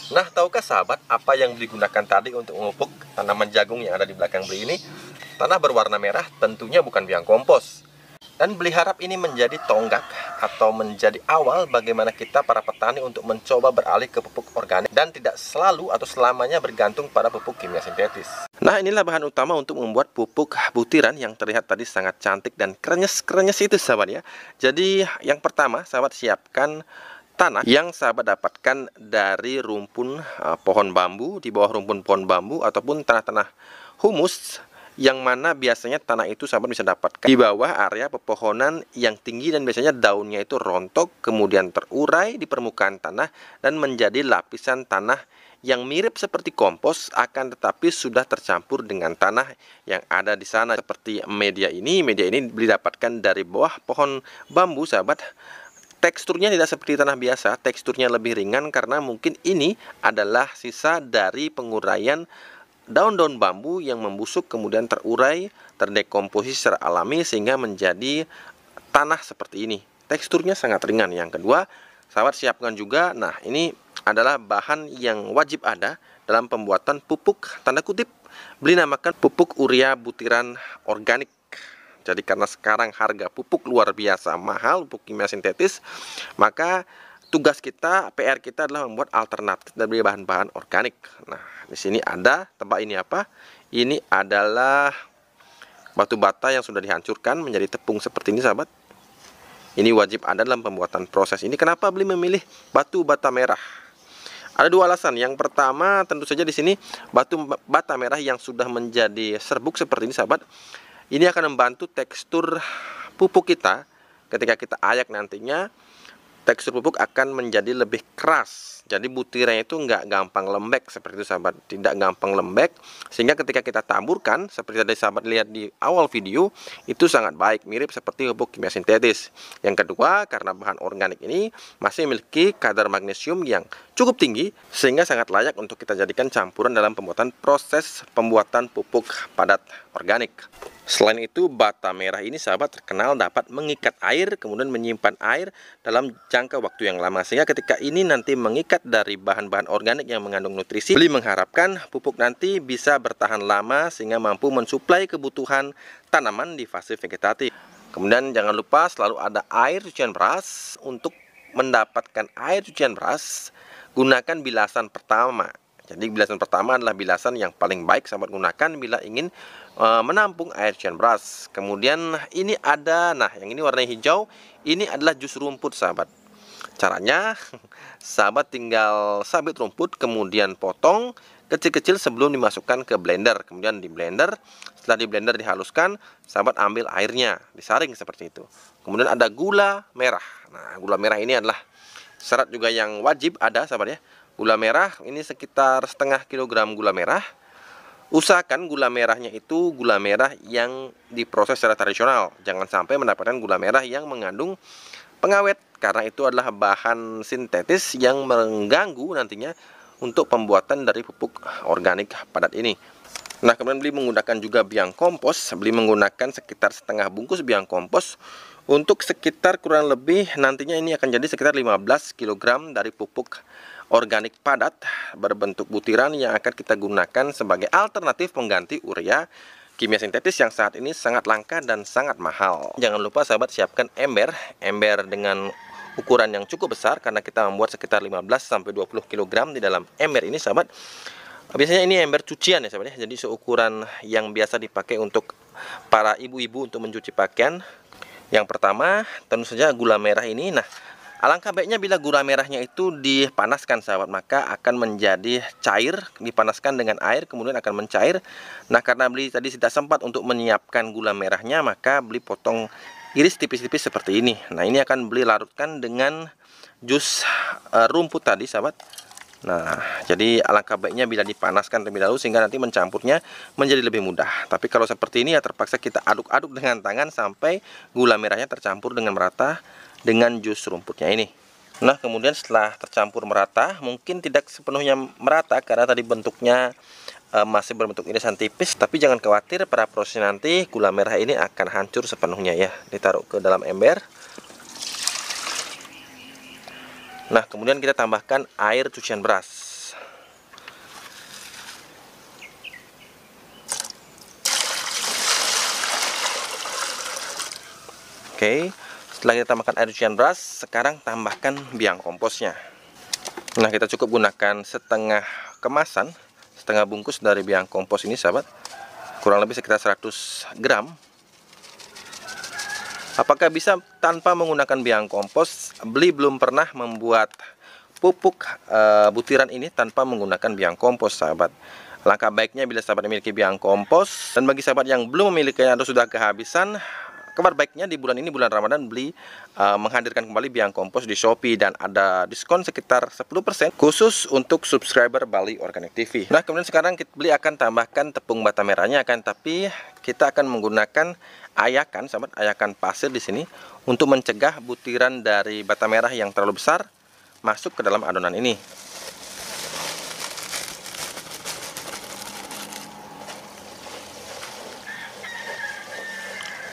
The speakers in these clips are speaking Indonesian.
Nah, tahukah sahabat apa yang digunakan tadi untuk memupuk tanaman jagung yang ada di belakang Beli ini? Tanah berwarna merah tentunya bukan biang kompos. Dan Beli harap ini menjadi tonggak atau menjadi awal bagaimana kita para petani untuk mencoba beralih ke pupuk organik dan tidak selalu atau selamanya bergantung pada pupuk kimia sintetis. Nah, inilah bahan utama untuk membuat pupuk butiran yang terlihat tadi sangat cantik dan krenyes-krenyes itu sahabat ya. Jadi yang pertama sahabat siapkan tanah yang sahabat dapatkan dari rumpun pohon bambu, di bawah rumpun pohon bambu ataupun tanah-tanah humus yang mana biasanya tanah itu sahabat bisa dapatkan di bawah area pepohonan yang tinggi dan biasanya daunnya itu rontok kemudian terurai di permukaan tanah dan menjadi lapisan tanah yang mirip seperti kompos akan tetapi sudah tercampur dengan tanah yang ada di sana seperti media ini Beli dapatkan dari bawah pohon bambu sahabat. Teksturnya tidak seperti tanah biasa, teksturnya lebih ringan karena mungkin ini adalah sisa dari penguraian daun-daun bambu yang membusuk kemudian terurai, terdekomposisi secara alami sehingga menjadi tanah seperti ini. Teksturnya sangat ringan. Yang kedua, sahabat siapkan juga, nah ini adalah bahan yang wajib ada dalam pembuatan pupuk, tanda kutip, Beli namakan pupuk urea butiran organik. Jadi karena sekarang harga pupuk luar biasa mahal, pupuk kimia sintetis, maka tugas kita, PR kita adalah membuat alternatif dari bahan-bahan organik. Nah, di sini ada, tebak ini apa? Ini adalah batu bata yang sudah dihancurkan menjadi tepung seperti ini, sahabat. Ini wajib ada dalam pembuatan proses ini. Kenapa Beli memilih batu bata merah? Ada dua alasan. Yang pertama, tentu saja di sini batu bata merah yang sudah menjadi serbuk seperti ini, sahabat. Ini akan membantu tekstur pupuk kita ketika kita ayak nantinya. Tekstur pupuk akan menjadi lebih keras. Jadi butirannya itu nggak gampang lembek seperti itu sahabat. Tidak gampang lembek. Sehingga ketika kita taburkan, seperti tadi sahabat lihat di awal video, itu sangat baik. Mirip seperti pupuk kimia sintetis. Yang kedua, karena bahan organik ini masih memiliki kadar magnesium yang cukup tinggi. Sehingga sangat layak untuk kita jadikan campuran dalam pembuatan proses pembuatan pupuk padat organik. Selain itu, bata merah ini sahabat terkenal dapat mengikat air, kemudian menyimpan air dalam jangka waktu yang lama. Sehingga ketika ini nanti mengikat dari bahan-bahan organik yang mengandung nutrisi, Beli mengharapkan pupuk nanti bisa bertahan lama sehingga mampu mensuplai kebutuhan tanaman di fase vegetatif. Kemudian jangan lupa selalu ada air cucian beras. Untuk mendapatkan air cucian beras, gunakan bilasan pertama. Jadi bilasan pertama adalah bilasan yang paling baik sahabat gunakan bila ingin menampung air cucian beras. Kemudian ini ada, nah yang ini warna hijau, ini adalah jus rumput sahabat. Caranya, sahabat tinggal sabit rumput, kemudian potong kecil-kecil sebelum dimasukkan ke blender. Kemudian di blender, setelah di blender dihaluskan, sahabat ambil airnya, disaring seperti itu. Kemudian ada gula merah. Nah, gula merah ini adalah syarat juga yang wajib ada sahabat ya. Gula merah ini sekitar setengah kilogram gula merah. Usahakan gula merahnya itu gula merah yang diproses secara tradisional. Jangan sampai mendapatkan gula merah yang mengandung pengawet, karena itu adalah bahan sintetis yang mengganggu nantinya untuk pembuatan dari pupuk organik padat ini. Nah, kemudian Beli menggunakan juga biang kompos. Beli menggunakan sekitar setengah bungkus biang kompos untuk sekitar kurang lebih nantinya ini akan jadi sekitar 15 kg dari pupuk organik padat berbentuk butiran yang akan kita gunakan sebagai alternatif pengganti urea kimia sintetis yang saat ini sangat langka dan sangat mahal. Jangan lupa sahabat siapkan ember dengan ukuran yang cukup besar karena kita membuat sekitar 15-20 kg di dalam ember ini sahabat. Biasanya ini ember cucian ya sahabat ya. Jadi seukuran yang biasa dipakai untuk para ibu-ibu untuk mencuci pakaian. Yang pertama tentu saja gula merah ini. Nah, alangkah baiknya bila gula merahnya itu dipanaskan sahabat, maka akan menjadi cair, dipanaskan dengan air kemudian akan mencair. Nah, karena Beli tadi tidak sempat untuk menyiapkan gula merahnya, maka Beli potong iris tipis-tipis seperti ini. Nah, ini akan Beli larutkan dengan jus rumput tadi sahabat. Nah, jadi alangkah baiknya bila dipanaskan terlebih dahulu sehingga nanti mencampurnya menjadi lebih mudah. Tapi kalau seperti ini ya terpaksa kita aduk-aduk dengan tangan sampai gula merahnya tercampur dengan merata dengan jus rumputnya ini. Nah, kemudian setelah tercampur merata, mungkin tidak sepenuhnya merata karena tadi bentuknya masih berbentuk irisan tipis, tapi jangan khawatir, pada proses nanti gula merah ini akan hancur sepenuhnya ya. Ditaruh ke dalam ember. Nah, kemudian kita tambahkan air cucian beras. Oke, setelah kita tambahkan air cucian beras, sekarang tambahkan biang komposnya. Nah, kita cukup gunakan setengah kemasan, setengah bungkus dari biang kompos ini sahabat, kurang lebih sekitar 100 gram. Apakah bisa tanpa menggunakan biang kompos? Beli belum pernah membuat pupuk butiran ini tanpa menggunakan biang kompos sahabat. Langkah baiknya bila sahabat memiliki biang kompos, dan bagi sahabat yang belum memilikinya atau sudah kehabisan, kabar baiknya di bulan ini, bulan Ramadan, beli menghadirkan kembali biang kompos di Shopee, dan ada diskon sekitar 10% khusus untuk subscriber Bali Organic TV. Nah, kemudian sekarang kita beli akan tambahkan tepung bata merahnya, tapi kita akan menggunakan ayakan, sahabat, ayakan pasir di sini untuk mencegah butiran dari bata merah yang terlalu besar masuk ke dalam adonan ini.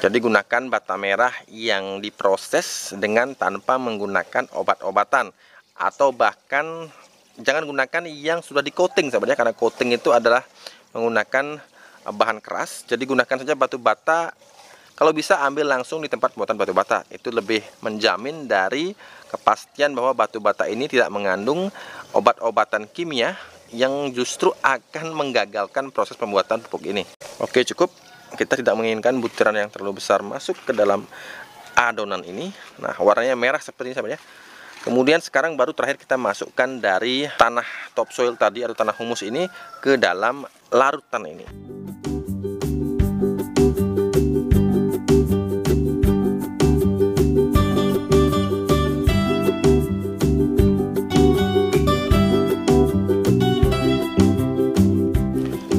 Jadi gunakan bata merah yang diproses dengan tanpa menggunakan obat-obatan, atau bahkan jangan gunakan yang sudah di coating sahabat ya, karena coating itu adalah menggunakan bahan keras. Jadi gunakan saja batu bata, kalau bisa ambil langsung di tempat pembuatan batu bata, itu lebih menjamin dari kepastian bahwa batu bata ini tidak mengandung obat-obatan kimia yang justru akan menggagalkan proses pembuatan pupuk ini. Oke, cukup. Kita tidak menginginkan butiran yang terlalu besar masuk ke dalam adonan ini. Nah, warnanya merah seperti ini sahabat ya. Kemudian sekarang baru terakhir kita masukkan dari tanah topsoil tadi atau tanah humus ini ke dalam larutan ini.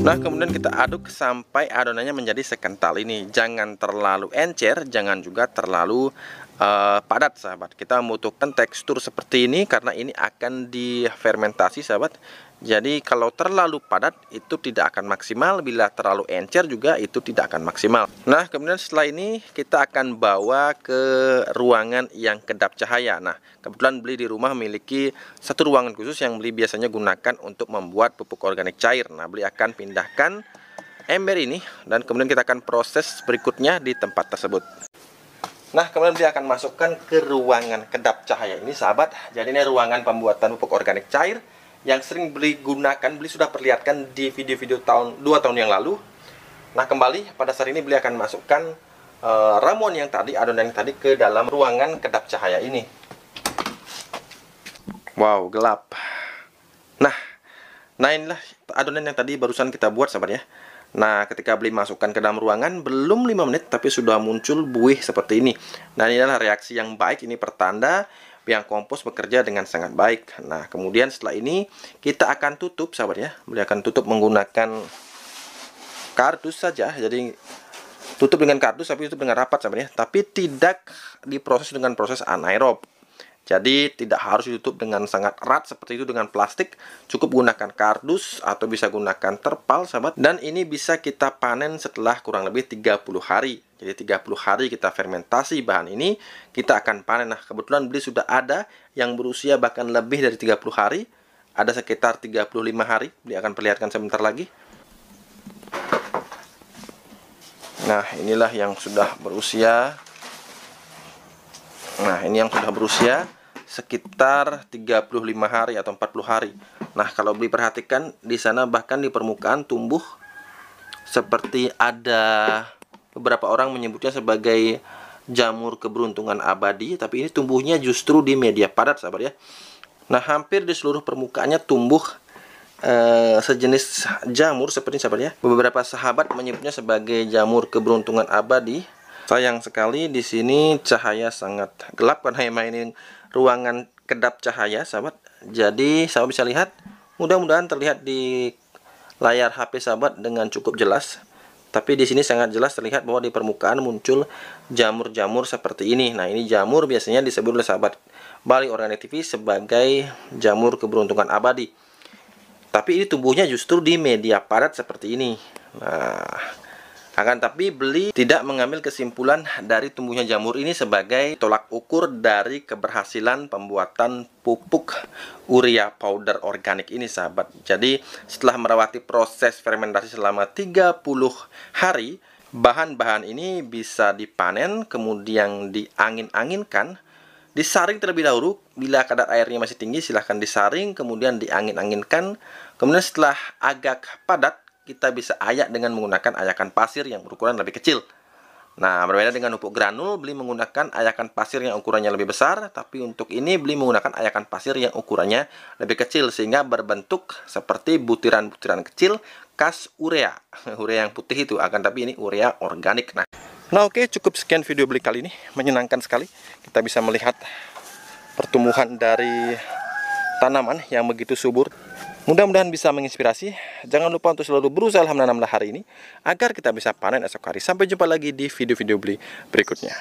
Nah, kemudian kita aduk sampai adonannya menjadi sekental ini. Jangan terlalu encer, jangan juga terlalu padat sahabat. Kita membutuhkan tekstur seperti ini karena ini akan difermentasi sahabat. Jadi kalau terlalu padat itu tidak akan maksimal, bila terlalu encer juga itu tidak akan maksimal. Nah, kemudian setelah ini kita akan bawa ke ruangan yang kedap cahaya. Nah, kebetulan beli di rumah memiliki satu ruangan khusus yang beli biasanya gunakan untuk membuat pupuk organik cair. Nah, beli akan pindahkan ember ini dan kemudian kita akan proses berikutnya di tempat tersebut. Nah, kemudian beli akan masukkan ke ruangan kedap cahaya ini sahabat. Jadi ini ruangan pembuatan pupuk organik cair yang sering beli gunakan, beli sudah perlihatkan di video-video 2 tahun yang lalu. Nah, kembali pada saat ini beli akan masukkan ramuan yang tadi, adonan yang tadi ke dalam ruangan kedap cahaya ini. Wow, gelap. Nah inilah adonan yang tadi barusan kita buat sahabat ya. Nah, ketika beli masukkan ke dalam ruangan, belum 5 menit tapi sudah muncul buih seperti ini. Nah, ini adalah reaksi yang baik, ini pertanda biang kompos bekerja dengan sangat baik. Nah, kemudian setelah ini kita akan tutup sahabat ya. Beli akan tutup menggunakan kardus saja. Jadi tutup dengan kardus, tapi tutup dengan rapat sahabat ya. Tapi tidak diproses dengan proses anaerob. Jadi tidak harus ditutup dengan sangat erat seperti itu dengan plastik. Cukup gunakan kardus atau bisa gunakan terpal sahabat. Dan ini bisa kita panen setelah kurang lebih 30 hari. Jadi 30 hari kita fermentasi bahan ini, kita akan panen. Nah, kebetulan beli sudah ada yang berusia bahkan lebih dari 30 hari. Ada sekitar 35 hari. Beli akan perlihatkan sebentar lagi. Nah, inilah yang sudah berusia. Nah, ini yang sudah berusia sekitar 35 hari atau 40 hari. Nah, kalau beli perhatikan di sana bahkan di permukaan tumbuh seperti ada beberapa orang menyebutnya sebagai jamur keberuntungan abadi, tapi ini tumbuhnya justru di media padat sahabat ya. Nah, hampir di seluruh permukaannya tumbuh sejenis jamur seperti ini sahabat ya. Beberapa sahabat menyebutnya sebagai jamur keberuntungan abadi. Sayang sekali di sini cahaya sangat gelap karena ini ruangan kedap cahaya sahabat. Jadi sahabat bisa lihat, mudah-mudahan terlihat di layar HP sahabat dengan cukup jelas. Tapi di sini sangat jelas terlihat bahwa di permukaan muncul jamur-jamur seperti ini. Nah, ini jamur biasanya disebut oleh sahabat Bali Organic TV sebagai jamur keberuntungan abadi. Tapi ini tumbuhnya justru di media padat seperti ini. Nah, akan tapi beli tidak mengambil kesimpulan dari tumbuhnya jamur ini sebagai tolak ukur dari keberhasilan pembuatan pupuk urea powder organik ini sahabat. Jadi setelah melewati proses fermentasi selama 30 hari, Bahan-bahan ini bisa dipanen, kemudian diangin-anginkan, disaring terlebih dahulu. Bila kadar airnya masih tinggi, silahkan disaring, kemudian diangin-anginkan. Kemudian setelah agak padat, kita bisa ayak dengan menggunakan ayakan pasir yang berukuran lebih kecil. Nah, berbeda dengan pupuk granul, beli menggunakan ayakan pasir yang ukurannya lebih besar, tapi untuk ini beli menggunakan ayakan pasir yang ukurannya lebih kecil, sehingga berbentuk seperti butiran-butiran kecil khas urea. Urea yang putih itu, akan tapi ini urea organik. Nah oke, cukup sekian video beli kali ini. Menyenangkan sekali, kita bisa melihat pertumbuhan dari tanaman yang begitu subur. Mudah-mudahan bisa menginspirasi. Jangan lupa untuk selalu berusaha menanamlah hari ini agar kita bisa panen esok hari. Sampai jumpa lagi di video-video beli berikutnya.